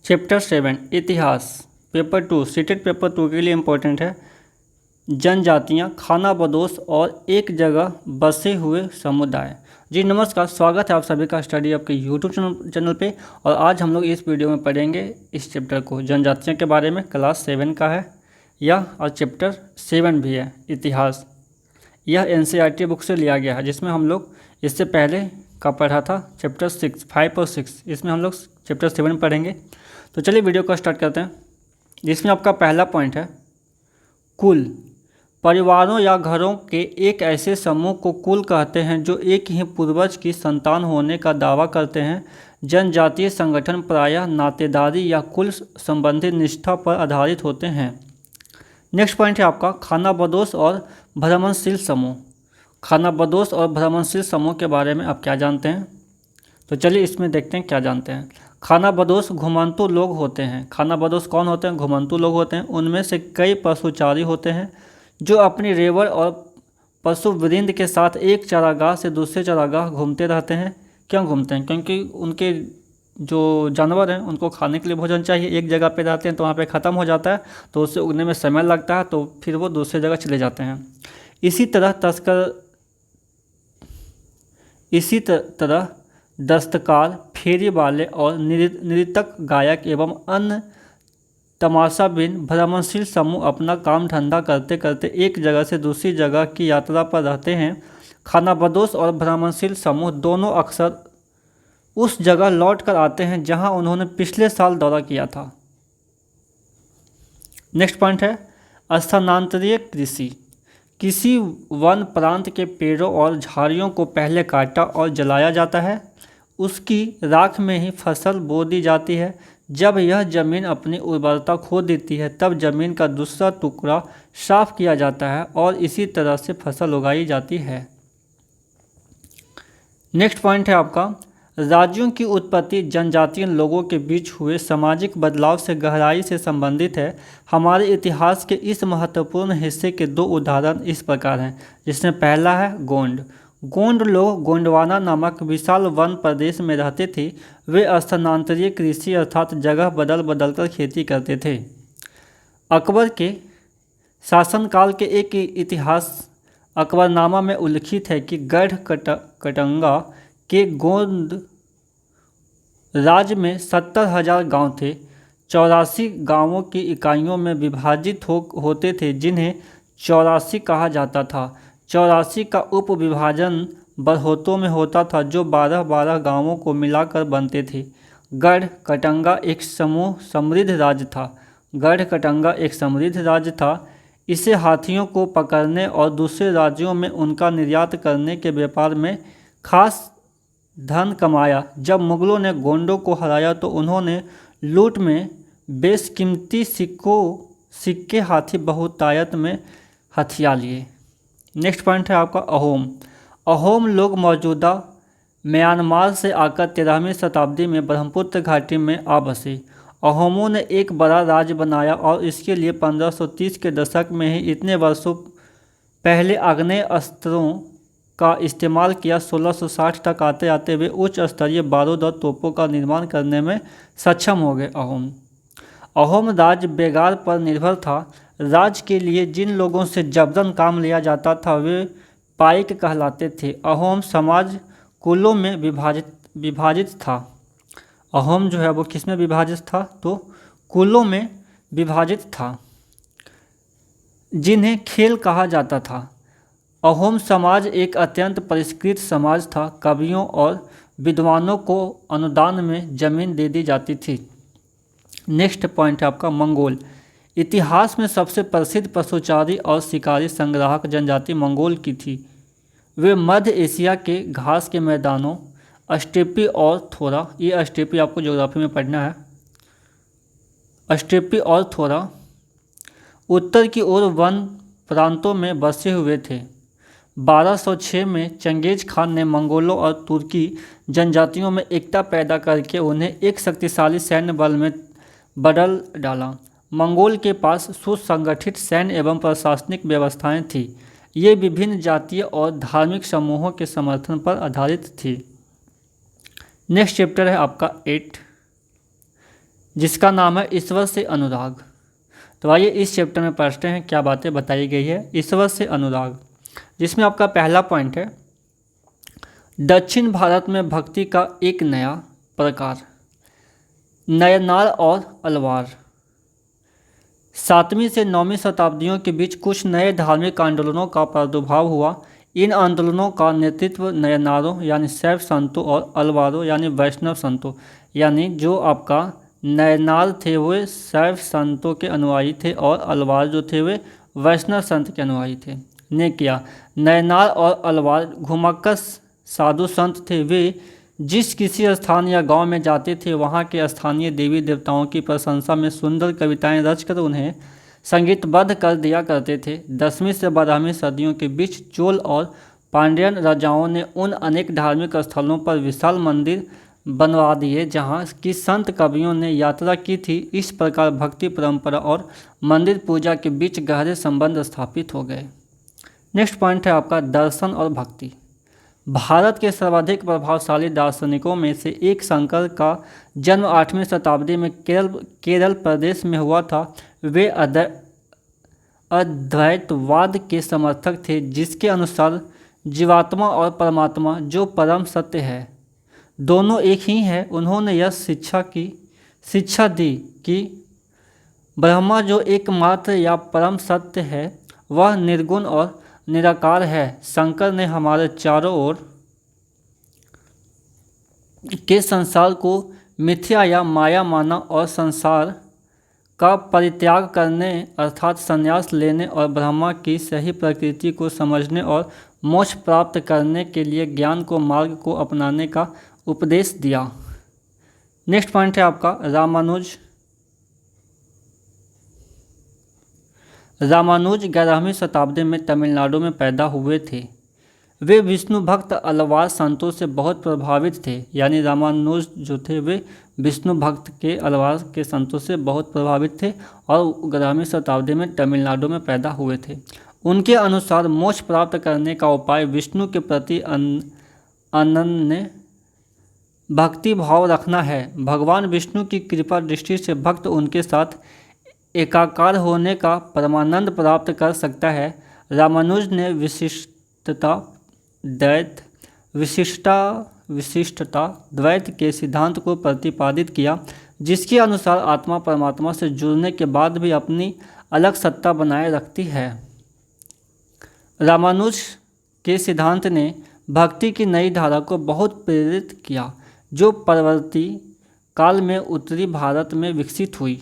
Chapter 7 इतिहास paper 2 CTET paper 2 के लिए इम्पोर्टेंट है। जनजातियाँ, खानाबदोश और एक जगह बसे हुए समुदाय। जी नमस्कार, स्वागत है आप सभी का स्टडी आपके यूट्यूब चैनल पे। और आज हम लोग इस वीडियो में पढ़ेंगे इस चैप्टर को, जनजातियों के बारे में। क्लास 7 का है यह और चैप्टर 7 भी है इतिहास। यह एनसीईआरटी बुक से लिया गया है, जिसमें हम लोग इससे पहले का पढ़ा था चैप्टर 6, 5 और 6। इसमें हम लोग चैप्टर 7 पढ़ेंगे। तो चलिए वीडियो को स्टार्ट करते हैं। जिसमें आपका पहला पॉइंट है कुल। परिवारों या घरों के एक ऐसे समूह को कुल कहते हैं जो एक ही पूर्वज की संतान होने का दावा करते हैं। जनजातीय संगठन प्रायः नातेदारी या कुल संबंधी निष्ठा पर आधारित होते हैं। नेक्स्ट पॉइंट है आपका खानाबदोश और भ्रमणशील समूह। खानाबदोश और भ्रमणशील समूह के बारे में आप क्या जानते हैं? तो चलिए इसमें देखते हैं क्या जानते हैं। खानाबदोश घुमंतू लोग होते हैं। खानाबदोश कौन होते हैं? घुमंतू लोग होते हैं। उनमें से कई पशुचारी होते हैं जो अपनी रेवड़ और पशु वृंद के साथ एक चारागाह से दूसरे चारागाह घूमते रहते हैं। क्यों घूमते हैं? क्योंकि उनके जो जानवर हैं उनको खाने के लिए भोजन चाहिए। एक जगह पे रहते हैं तो वहाँ पे ख़त्म हो जाता है, तो उससे उगने में समय लगता है, तो फिर वो दूसरी जगह चले जाते हैं। इसी तरह दस्तकार, फेरी वाले और नृतक, गायक एवं अन्य तमाशाबीन भ्रमणशील समूह अपना काम धंधा करते करते एक जगह से दूसरी जगह की यात्रा पर रहते हैं। खानाबदोश और भ्रमणशील समूह दोनों अक्सर उस जगह लौट कर आते हैं जहां उन्होंने पिछले साल दौरा किया था। नेक्स्ट पॉइंट है स्थानांतरीय कृषि। किसी वन प्रांत के पेड़ों और झाड़ियों को पहले काटा और जलाया जाता है, उसकी राख में ही फसल बो दी जाती है। जब यह जमीन अपनी उर्वरता खो देती है तब जमीन का दूसरा टुकड़ा साफ किया जाता है और इसी तरह से फसल उगाई जाती है। नेक्स्ट पॉइंट है आपका राज्यों की उत्पत्ति जनजातीय लोगों के बीच हुए सामाजिक बदलाव से गहराई से संबंधित है। हमारे इतिहास के इस महत्वपूर्ण हिस्से के दो उदाहरण इस प्रकार हैं, जिसमें पहला है गोंड। गोंड लोग गोंडवाना नामक विशाल वन प्रदेश में रहते थे। वे स्थानांतरीय कृषि अर्थात जगह बदल बदल कर खेती करते थे। अकबर के शासनकाल के एक इतिहास अकबरनामा में उल्लिखित है कि गढ़ कटंगा के गोंड राज्य में 70,000 गांव थे। 84 गांवों की इकाइयों में विभाजित होते थे, जिन्हें 84 कहा जाता था। 84 का उपविभाजन बरहोतों में होता था, जो 12-12 गांवों को मिलाकर बनते थे। गढ़ कटंगा एक समृद्ध राज्य था। गढ़ कटंगा एक समृद्ध राज्य था। इसे हाथियों को पकड़ने और दूसरे राज्यों में उनका निर्यात करने के व्यापार में खास धन कमाया। जब मुगलों ने गोंडों को हराया तो उन्होंने लूट में बेशकीमती सिक्के हाथी बहुतायत में हथिया लिए। नेक्स्ट पॉइंट है आपका अहोम। अहोम लोग मौजूदा म्यांमार से आकर 13वीं शताब्दी में ब्रह्मपुत्र घाटी में आ बसे। अहोमों ने एक बड़ा राज्य बनाया और इसके लिए 1530 के दशक में ही इतने वर्षों पहले आग्नेय अस्त्रों का इस्तेमाल किया। 1660 तक आते आते वे उच्च स्तरीय बारूद और तोपों का निर्माण करने में सक्षम हो गए। अहोम राज्य बेगार पर निर्भर था। राज्य के लिए जिन लोगों से जबरन काम लिया जाता था वे पाइक कहलाते थे। अहोम समाज कुलों में विभाजित था। अहोम जो है वो किस में विभाजित था? तो कुलों में विभाजित था, जिन्हें खेल कहा जाता था। अहोम समाज एक अत्यंत परिष्कृत समाज था। कवियों और विद्वानों को अनुदान में जमीन दे दी जाती थी। नेक्स्ट पॉइंट है आपका मंगोल। इतिहास में सबसे प्रसिद्ध पशुचारी और शिकारी संग्राहक जनजाति मंगोल की थी। वे मध्य एशिया के घास के मैदानों स्टेपी और थोड़ा, ये स्टेपी आपको ज्योग्राफी में पढ़ना है, स्टेपी और थोड़ा उत्तर की ओर वन प्रांतों में बसे हुए थे। 1206 में चंगेज खान ने मंगोलों और तुर्की जनजातियों में एकता पैदा करके उन्हें एक शक्तिशाली सैन्य बल में बदल डाला। मंगोल के पास सुसंगठित सैन्य एवं प्रशासनिक व्यवस्थाएं थीं। ये विभिन्न जातीय और धार्मिक समूहों के समर्थन पर आधारित थी। नेक्स्ट चैप्टर है आपका 8 जिसका नाम है ईश्वर से अनुराग। तो आइए इस चैप्टर में पढ़ते हैं क्या बातें बताई गई है ईश्वर से अनुराग, जिसमें आपका पहला पॉइंट है दक्षिण भारत में भक्ति का एक नया प्रकार, नयनार और अलवार। 7वीं से 9वीं शताब्दियों के बीच कुछ नए धार्मिक आंदोलनों का प्रादुर्भाव हुआ। इन आंदोलनों का नेतृत्व नयनारों यानी शैव संतों और अलवारों यानी वैष्णव संतों, यानी जो आपका नयनार थे वे शैव संतों के अनुयायी थे और अलवार जो थे वे वैष्णव संत के अनुयायी थे, ने किया। नयनार और अलवार घुमक्कड़ साधु संत थे। वे जिस किसी स्थान या गांव में जाते थे वहां के स्थानीय देवी देवताओं की प्रशंसा में सुंदर कविताएं रचकर उन्हें संगीतबद्ध कर दिया करते थे। 10वीं से 12वीं सदियों के बीच चोल और पांड्यन राजाओं ने उन अनेक धार्मिक स्थलों पर विशाल मंदिर बनवा दिए जहां की संत कवियों ने यात्रा की थी। इस प्रकार भक्ति परंपरा और मंदिर पूजा के बीच गहरे संबंध स्थापित हो गए। नेक्स्ट पॉइंट है आपका दर्शन और भक्ति। भारत के सर्वाधिक प्रभावशाली दार्शनिकों में से एक शंकर का जन्म 8वीं शताब्दी में केरल प्रदेश में हुआ था। वे अद्वैतवाद के समर्थक थे, जिसके अनुसार जीवात्मा और परमात्मा जो परम सत्य है दोनों एक ही है। उन्होंने यह शिक्षा दी कि ब्रह्मा जो एकमात्र या परम सत्य है वह निर्गुण और निराकार है। शंकर ने हमारे चारों ओर के संसार को मिथ्या या माया माना और संसार का परित्याग करने अर्थात संन्यास लेने और ब्रह्मा की सही प्रकृति को समझने और मोक्ष प्राप्त करने के लिए ज्ञान को मार्ग को अपनाने का उपदेश दिया। नेक्स्ट पॉइंट है आपका रामानुज 11वीं शताब्दी में तमिलनाडु में पैदा हुए थे। वे विष्णु भक्त अलवार संतों से बहुत प्रभावित थे, यानी रामानुज जो थे वे विष्णु भक्त के अलवार के संतों से बहुत प्रभावित थे और 11वीं शताब्दी में तमिलनाडु में पैदा हुए थे। उनके अनुसार मोक्ष प्राप्त करने का उपाय विष्णु के प्रति अनन्य भक्ति भाव रखना है। भगवान विष्णु की कृपा दृष्टि से भक्त उनके साथ एकाकार होने का परमानंद प्राप्त कर सकता है। रामानुज ने विशिष्टता द्वैत के सिद्धांत को प्रतिपादित किया, जिसके अनुसार आत्मा परमात्मा से जुड़ने के बाद भी अपनी अलग सत्ता बनाए रखती है। रामानुज के सिद्धांत ने भक्ति की नई धारा को बहुत प्रेरित किया, जो परवर्ती काल में उत्तरी भारत में विकसित हुई।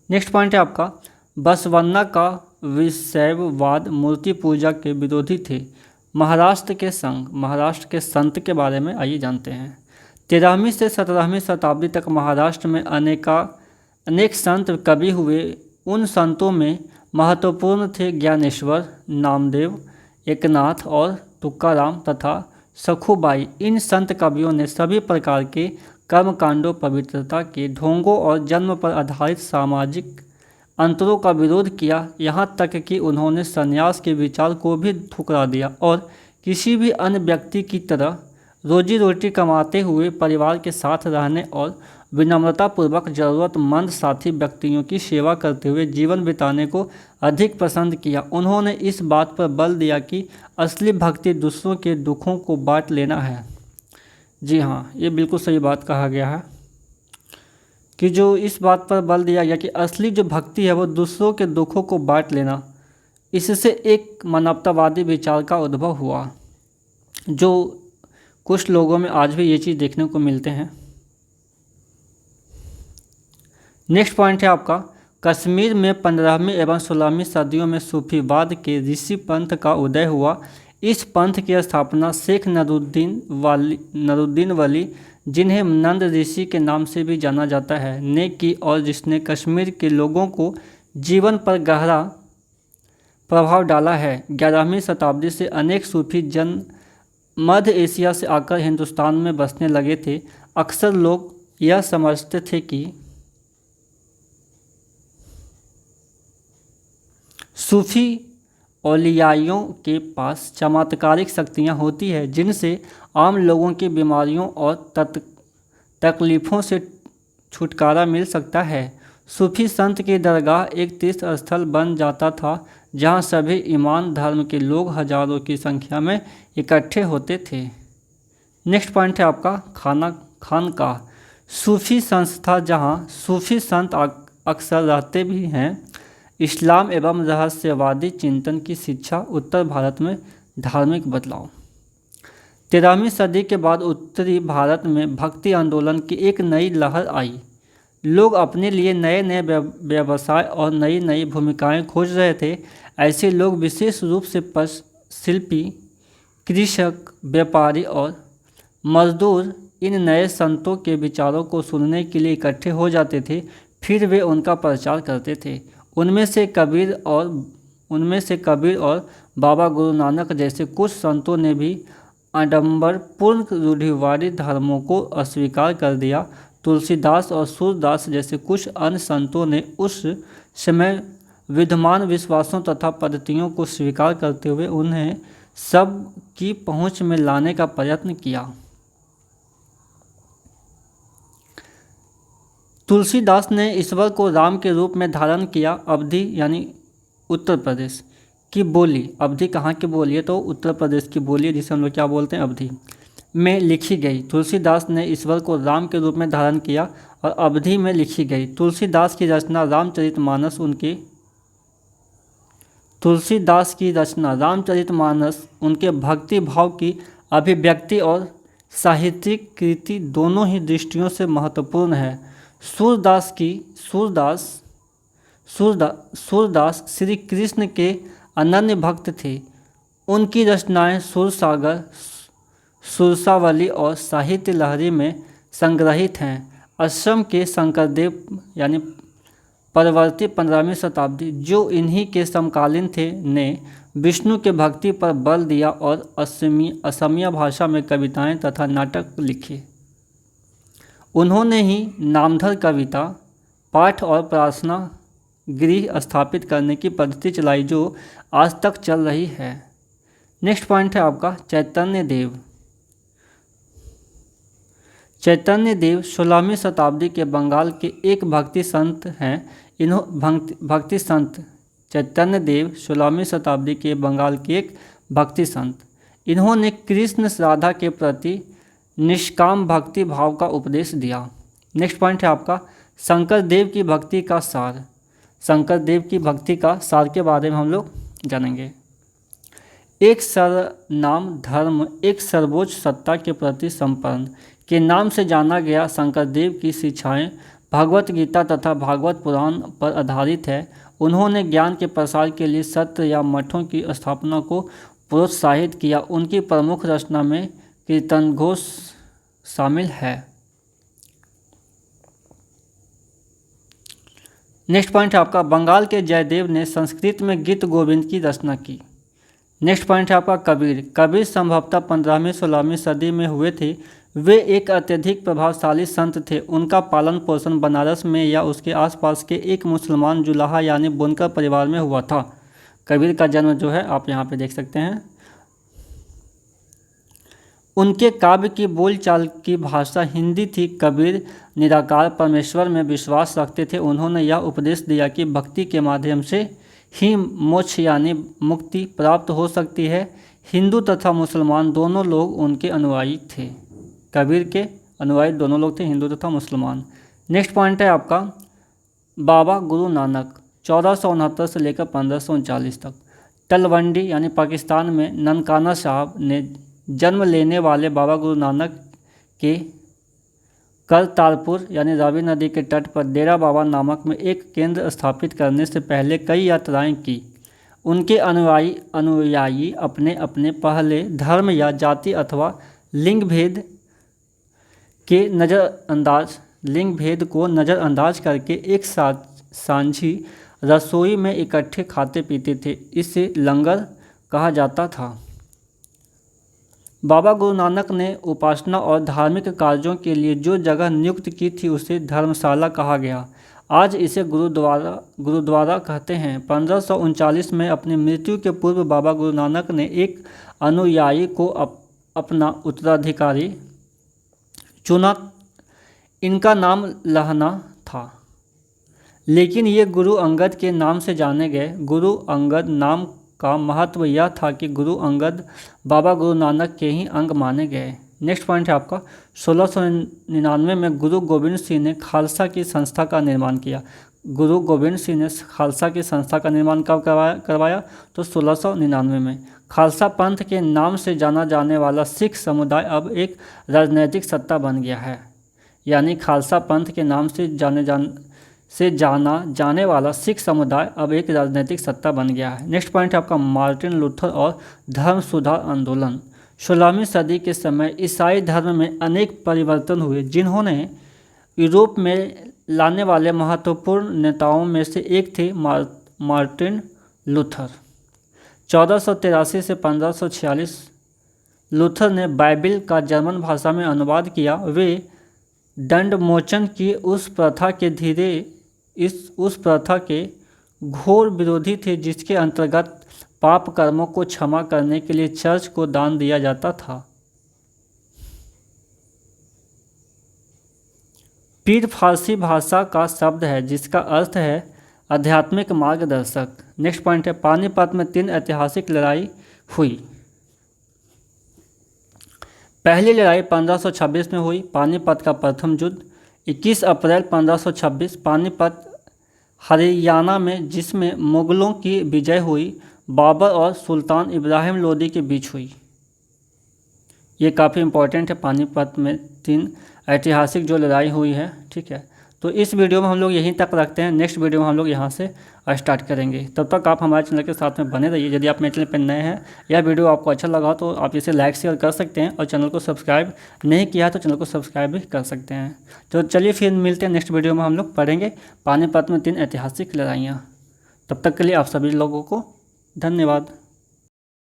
नेक्स्ट पॉइंट है आपका बसवन्ना का विशैववाद मूर्ति पूजा के विरोधी थे। महाराष्ट्र के संत के बारे में आइए जानते हैं। 13वीं से 17वीं शताब्दी तक महाराष्ट्र में अनेक संत कवि हुए। उन संतों में महत्वपूर्ण थे ज्ञानेश्वर, नामदेव, एकनाथ और तुकाराम तथा सखुबाई। इन संत कवियों ने सभी प्रकार के कर्मकांडों, पवित्रता के ढोंगों और जन्म पर आधारित सामाजिक अंतरों का विरोध किया। यहाँ तक कि उन्होंने संन्यास के विचार को भी ठुकरा दिया और किसी भी अन्य व्यक्ति की तरह रोजी रोटी कमाते हुए परिवार के साथ रहने और विनम्रतापूर्वक ज़रूरतमंद साथी व्यक्तियों की सेवा करते हुए जीवन बिताने को अधिक पसंद किया। उन्होंने इस बात पर बल दिया कि असली भक्ति दूसरों के दुखों को बांट लेना है। जी हाँ, ये बिल्कुल सही बात कहा गया है कि जो इस बात पर बल दिया गया कि असली जो भक्ति है वो दूसरों के दुखों को बांट लेना। इससे एक मानवतावादी विचार का उद्भव हुआ, जो कुछ लोगों में आज भी ये चीज़ देखने को मिलते हैं। नेक्स्ट पॉइंट है आपका कश्मीर में 15वीं एवं 16वीं सदियों में सूफीवाद के ऋषि पंथ का उदय हुआ। इस पंथ की स्थापना शेख नरुद्दीन वली, जिन्हें नंद ऋषि के नाम से भी जाना जाता है, ने की और जिसने कश्मीर के लोगों को जीवन पर गहरा प्रभाव डाला है। 11वीं शताब्दी से अनेक सूफी जन मध्य एशिया से आकर हिंदुस्तान में बसने लगे थे। अक्सर लोग यह समझते थे कि सूफी औलियाइयों के पास चमत्कारिक शक्तियाँ होती हैं, जिनसे आम लोगों की बीमारियों और तकलीफ़ों से छुटकारा मिल सकता है। सूफी संत की दरगाह एक तीर्थ स्थल बन जाता था जहां सभी ईमान धर्म के लोग हजारों की संख्या में इकट्ठे होते थे। नेक्स्ट पॉइंट है आपका खानकाह। सूफी संस्था जहां सूफी संत अक्सर रहते भी हैं। इस्लाम एवं रहस्यवादी चिंतन की शिक्षा। उत्तर भारत में धार्मिक बदलाव। 13वीं सदी के बाद उत्तरी भारत में भक्ति आंदोलन की एक नई लहर आई। लोग अपने लिए नए नए व्यवसाय और नई नई भूमिकाएं खोज रहे थे। ऐसे लोग विशेष रूप से शिल्पी, कृषक, व्यापारी और मजदूर इन नए संतों के विचारों को सुनने के लिए इकट्ठे हो जाते थे। फिर वे उनका प्रचार करते थे। उनमें से कबीर और बाबा गुरु नानक जैसे कुछ संतों ने भी आडंबरपूर्ण रूढ़िवादी धर्मों को अस्वीकार कर दिया। तुलसीदास और सूरदास जैसे कुछ अन्य संतों ने उस समय विद्यमान विश्वासों तथा पद्धतियों को स्वीकार करते हुए उन्हें सब की पहुंच में लाने का प्रयत्न किया। तुलसीदास ने ईश्वर को राम के रूप में धारण किया। अवधी यानी उत्तर प्रदेश की बोली, अवधी कहाँ की बोली है तो उत्तर प्रदेश की बोली है, जिसे हम लोग क्या बोलते हैं अवधी, में लिखी गई। तुलसीदास ने ईश्वर को राम के रूप में धारण किया और अवधी में लिखी गई। तुलसीदास की रचना रामचरितमानस उनके भक्ति भाव की अभिव्यक्ति और साहित्यिक कृति दोनों ही दृष्टियों से महत्वपूर्ण है। सूरदास श्री कृष्ण के अनन्य भक्त थे। उनकी रचनाएं सुरसागर, सुरसावली और साहित्य लहरी में संग्रहित हैं। असम के शंकरदेव यानी परवर्ती 15वीं शताब्दी जो इन्हीं के समकालीन थे ने विष्णु के भक्ति पर बल दिया और असमिया भाषा में कविताएं तथा नाटक लिखे। उन्होंने ही नामधर कविता, पाठ और प्रार्थना गृह स्थापित करने की पद्धति चलाई जो आज तक चल रही है। नेक्स्ट पॉइंट है आपका चैतन्य देव। चैतन्य देव 16वीं शताब्दी के बंगाल के एक भक्ति संत हैं। चैतन्य देव 16वीं शताब्दी के बंगाल के एक भक्ति संत। इन्होंने कृष्ण राधा के प्रति निष्काम भक्ति भाव का उपदेश दिया। नेक्स्ट पॉइंट है आपका शंकर देव की भक्ति का सार। शंकर देव की भक्ति का सार के बारे में हम लोग जानेंगे। एक सर्वनाम धर्म, एक सर्वोच्च सत्ता के प्रति समर्पण के नाम से जाना गया शंकर देव की शिक्षाएं भगवत गीता तथा भागवत पुराण पर आधारित है। उन्होंने ज्ञान के प्रसार के लिए सत्र या मठों की स्थापना को प्रोत्साहित किया। उनकी प्रमुख रचना में कीर्तन घोष शामिल है। नेक्स्ट पॉइंट है आपका बंगाल के जयदेव ने संस्कृत में गीत गोविंद की रचना की। नेक्स्ट पॉइंट है आपका कबीर संभवतः 15वीं-16वीं सदी में हुए थे। वे एक अत्यधिक प्रभावशाली संत थे। उनका पालन पोषण बनारस में या उसके आसपास के एक मुसलमान जुलाहा यानी बुनकर परिवार में हुआ था। कबीर का जन्म जो है आप यहाँ पे देख सकते हैं। उनके काव्य की बोलचाल की भाषा हिंदी थी। कबीर निराकार परमेश्वर में विश्वास रखते थे। उन्होंने यह उपदेश दिया कि भक्ति के माध्यम से ही मोक्ष यानी मुक्ति प्राप्त हो सकती है। हिंदू तथा मुसलमान दोनों लोग उनके अनुयायी थे। कबीर के अनुयायी दोनों लोग थे, हिंदू तथा मुसलमान। नेक्स्ट पॉइंट है आपका बाबा गुरु नानक 1469 से लेकर 1539 तक। तलवंडी यानी पाकिस्तान में ननकाना साहब ने जन्म लेने वाले बाबा गुरु नानक के करतारपुर यानी रावी नदी के तट पर डेरा बाबा नामक में एक केंद्र स्थापित करने से पहले कई यात्राएं की। उनके अनुयायी अपने अपने पहले धर्म या जाति अथवा लिंग भेद को नज़रअंदाज करके एक साथ सांझी रसोई में इकट्ठे खाते पीते थे। इसे लंगर कहा जाता था। बाबा गुरु नानक ने उपासना और धार्मिक कार्यों के लिए जो जगह नियुक्त की थी उसे धर्मशाला कहा गया। आज इसे गुरुद्वारा कहते हैं। 1539 में अपनी मृत्यु के पूर्व बाबा गुरु नानक ने एक अनुयायी को अपना उत्तराधिकारी चुना। इनका नाम लहना था, लेकिन ये गुरु अंगद के नाम से जाने गए। गुरु अंगद नाम का महत्व यह था कि गुरु अंगद बाबा गुरु नानक के ही अंग माने गए। नेक्स्ट पॉइंट है आपका 1699 में गुरु गोबिंद सिंह ने खालसा की संस्था का निर्माण किया। गुरु गोबिंद सिंह ने खालसा की संस्था का निर्माण कब करवाया? तो 1699 में। खालसा पंथ के नाम से जाना जाने वाला सिख समुदाय अब एक राजनीतिक सत्ता बन गया है। यानी खालसा पंथ के नाम से जाना जाने वाला सिख समुदाय अब एक राजनीतिक सत्ता बन गया है। नेक्स्ट पॉइंट है आपका मार्टिन लूथर और धर्म सुधार आंदोलन। 16वीं सदी के समय ईसाई धर्म में अनेक परिवर्तन हुए, जिन्होंने यूरोप में लाने वाले महत्वपूर्ण नेताओं में से एक थे मार्टिन लूथर। 1483 से 1546 लूथर ने बाइबिल का जर्मन भाषा में अनुवाद किया। वे दंडमोचन की उस प्रथा के घोर विरोधी थे जिसके अंतर्गत पाप कर्मों को क्षमा करने के लिए चर्च को दान दिया जाता था। पीर फारसी भाषा का शब्द है जिसका अर्थ है आध्यात्मिक मार्गदर्शक। नेक्स्ट पॉइंट है पानीपत में 3 ऐतिहासिक लड़ाई हुई। पहली लड़ाई 1526 में हुई, पानीपत का प्रथम युद्ध। 21 अप्रैल 1526 पानीपत हरियाणा में, जिसमें मुगलों की विजय हुई, बाबर और सुल्तान इब्राहिम लोदी के बीच हुई। ये काफ़ी इंपॉर्टेंट है, पानीपत में 3 ऐतिहासिक जो लड़ाई हुई है। ठीक है, तो इस वीडियो में हम लोग यहीं तक रखते हैं। नेक्स्ट वीडियो में हम लोग यहाँ से स्टार्ट करेंगे। तब तक आप हमारे चैनल के साथ में बने रहिए। यदि आप मेरे चैनल पर नए हैं, यह वीडियो आपको अच्छा लगा तो आप इसे लाइक शेयर कर सकते हैं, और चैनल को सब्सक्राइब नहीं किया है तो चैनल को सब्सक्राइब भी कर सकते हैं। तो चलिए फिर मिलते हैं नेक्स्ट वीडियो में। हम लोग पढ़ेंगे पानीपत में 3 ऐतिहासिक लड़ाइयाँ। तब तक के लिए आप सभी लोगों को धन्यवाद।